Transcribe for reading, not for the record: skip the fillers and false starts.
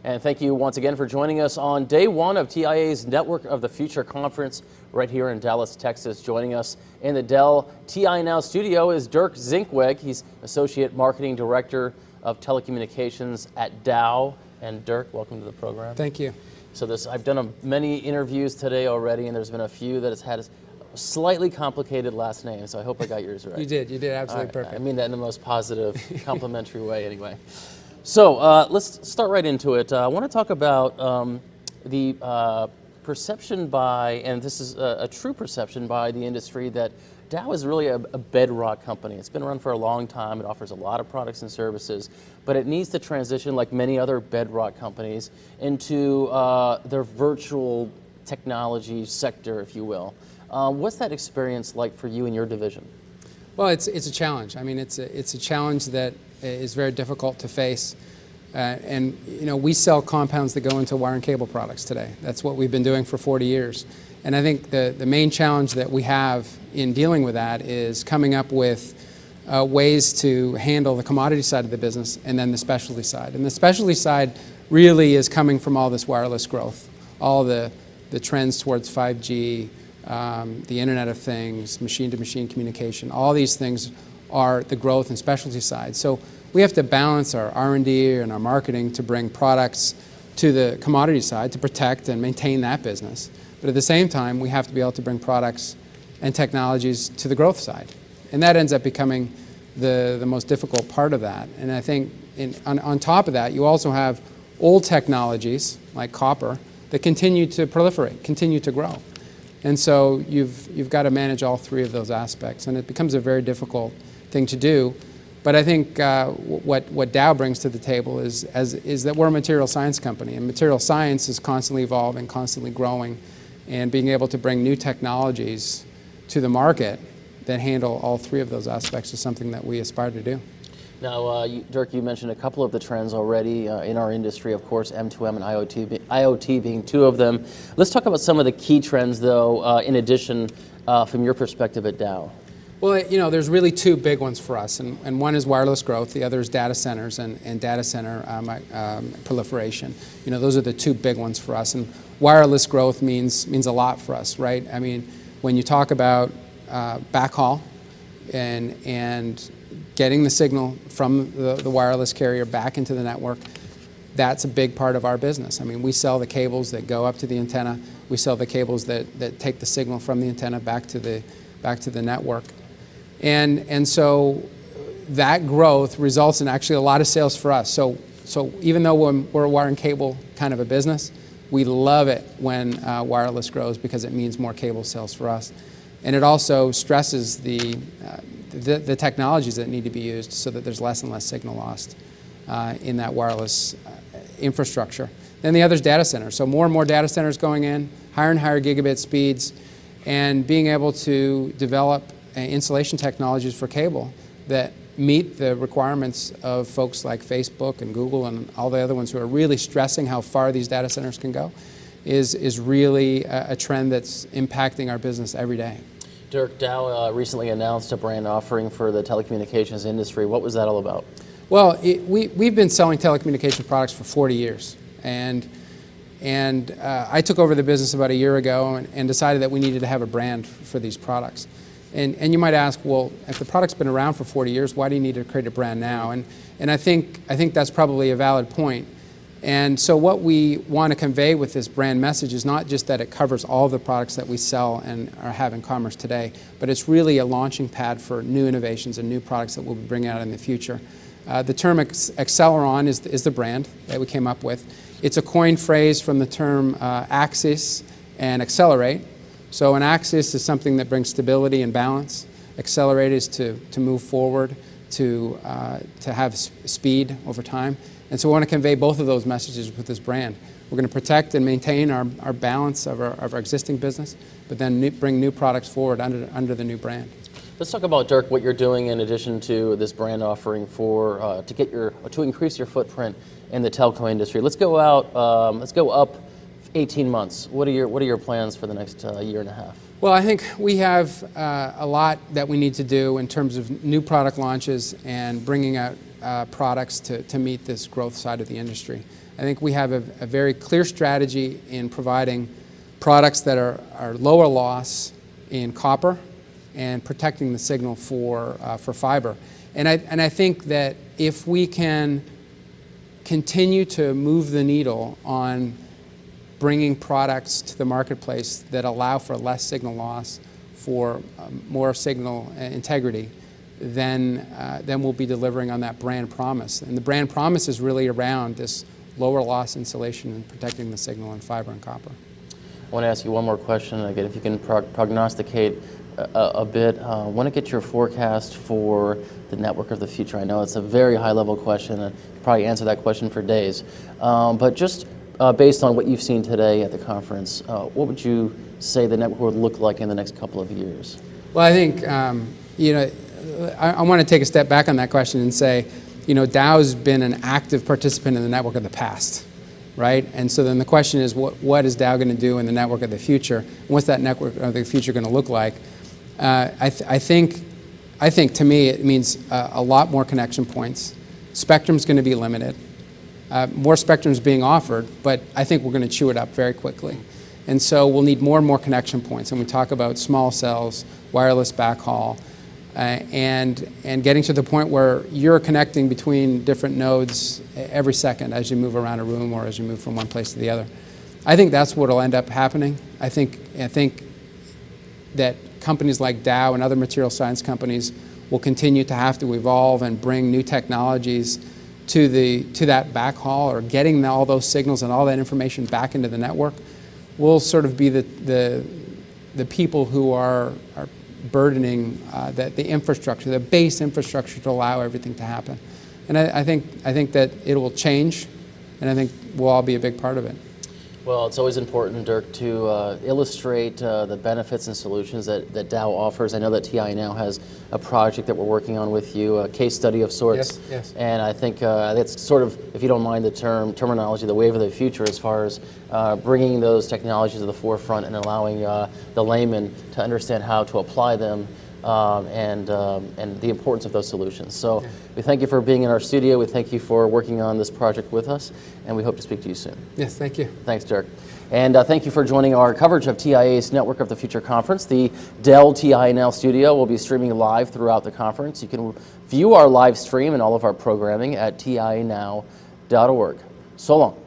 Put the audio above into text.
And thank you once again for joining us on day one of TIA's Network of the Future conference right here in Dallas, Texas. Joining us in the Dell TI Now studio is Dirk Zinkweg. He's Associate Marketing Director of Telecommunications at Dow. And Dirk, welcome to the program. Thank you. So I've done many interviews today already, and there's been a few that has had a slightly complicated last name, so I hope I got yours right. You did absolutely perfect. I mean that in the most positive, complimentary way anyway. So let's start right into it. I want to talk about the perception by, and this is a true perception by the industry, that Dow is really a bedrock company. It's been around for a long time. It offers a lot of products and services, but it needs to transition, like many other bedrock companies, into their virtual technology sector, if you will. What's that experience like for you and your division? Well, it's a challenge. I mean, it's a challenge that is very difficult to face. And you know, we sell compounds that go into wire and cable products today. That's what we've been doing for 40 years. And I think the main challenge that we have in dealing with that is coming up with ways to handle the commodity side of the business and then the specialty side. And the specialty side really is coming from all this wireless growth, all the trends towards 5G, the Internet of Things, machine-to-machine communication. All these things are the growth and specialty side. So we have to balance our R&D and our marketing to bring products to the commodity side to protect and maintain that business. But at the same time, we have to be able to bring products and technologies to the growth side. And that ends up becoming the most difficult part of that. And I think on top of that, you also have old technologies like copper that continue to proliferate, continue to grow. And so you've got to manage all three of those aspects. And it becomes a very difficult thing to do. But I think what Dow brings to the table is that we're a material science company. And material science is constantly evolving, constantly growing. And being able to bring new technologies to the market that handle all three of those aspects is something that we aspire to do. Now, Dirk, you mentioned a couple of the trends already in our industry, of course, M2M and IoT being two of them. Let's talk about some of the key trends, though, in addition, from your perspective at Dow. Well, you know, there's really two big ones for us, and one is wireless growth, the other is data centers and data center proliferation. You know, those are the two big ones for us, and wireless growth means a lot for us, right? I mean, when you talk about backhaul and getting the signal from the wireless carrier back into the network, that's a big part of our business. I mean, we sell the cables that go up to the antenna. We sell the cables that take the signal from the antenna back to the network. And so that growth results in actually a lot of sales for us. So even though we're a wire and cable kind of a business, we love it when wireless grows because it means more cable sales for us. And it also stresses the technologies that need to be used so that there's less and less signal lost in that wireless infrastructure. Then the other is data centers. So more and more data centers going in, higher and higher gigabit speeds, and being able to develop installation technologies for cable that meet the requirements of folks like Facebook and Google and all the other ones who are really stressing how far these data centers can go is really a trend that's impacting our business every day. Dirk, Dow recently announced a brand offering for the telecommunications industry. What was that all about? Well, we've been selling telecommunication products for 40 years. And I took over the business about a year ago and decided that we needed to have a brand for these products. And you might ask, well, if the product's been around for 40 years, why do you need to create a brand now? And I think that's probably a valid point. And so what we want to convey with this brand message is not just that it covers all the products that we sell and have in commerce today, but it's really a launching pad for new innovations and new products that we'll be bringing out in the future. The term Acceleron is the brand that we came up with. It's a coined phrase from the term axis and accelerate. So an axis is something that brings stability and balance. Accelerate is to move forward, to have speed over time. And so we want to convey both of those messages with this brand. We're going to protect and maintain our balance of our existing business, but then bring new products forward under the new brand. Let's talk about, Dirk, what you're doing in addition to this brand offering for to increase your footprint in the telco industry. Let's go up 18 months. What are your plans for the next year and a half? Well, I think we have a lot that we need to do in terms of new product launches and bringing out products to meet this growth side of the industry. I think we have a very clear strategy in providing products that are lower loss in copper and protecting the signal for fiber. And I think that if we can continue to move the needle on bringing products to the marketplace that allow for less signal loss, for more signal integrity, then we'll be delivering on that brand promise. And the brand promise is really around this lower loss insulation and protecting the signal in fiber and copper. I want to ask you one more question. Again, if you can prognosticate a bit, I want to get your forecast for the network of the future. I know it's a very high-level question, and you probably answer that question for days. But just based on what you've seen today at the conference, what would you say the network would look like in the next couple of years? Well, I think I want to take a step back on that question and say, Dow's been an active participant in the network of the past, right? And so then the question is, what is Dow going to do in the network of the future? And what's that network of the future going to look like? I think to me it means a lot more connection points. Spectrum's going to be limited. More spectrum's being offered, but I think we're going to chew it up very quickly. And so we'll need more and more connection points. And we talk about small cells, wireless backhaul, and getting to the point where you're connecting between different nodes every second as you move around a room or as you move from one place to the other. I think that's what will end up happening. I think that companies like Dow and other material science companies will continue to have to evolve and bring new technologies to that backhaul, or getting all those signals and all that information back into the network. We'll sort of be the people who are burdening the infrastructure, the base infrastructure, to allow everything to happen. And I think that it will change, and I think we'll all be a big part of it. Well, it's always important, Dirk, to illustrate the benefits and solutions that Dow offers. I know that TI now has a project that we're working on with you, a case study of sorts. Yes. And I think that's sort of, if you don't mind the terminology, the wave of the future, as far as bringing those technologies to the forefront and allowing the layman to understand how to apply them and the importance of those solutions. So we thank you for being in our studio. We thank you for working on this project with us, and we hope to speak to you soon. Yes, thank you. Thanks, Dirk. And thank you for joining our coverage of TIA's Network of the Future conference. The Dell TI Now studio will be streaming live throughout the conference. You can view our live stream and all of our programming at tinow.org. So long.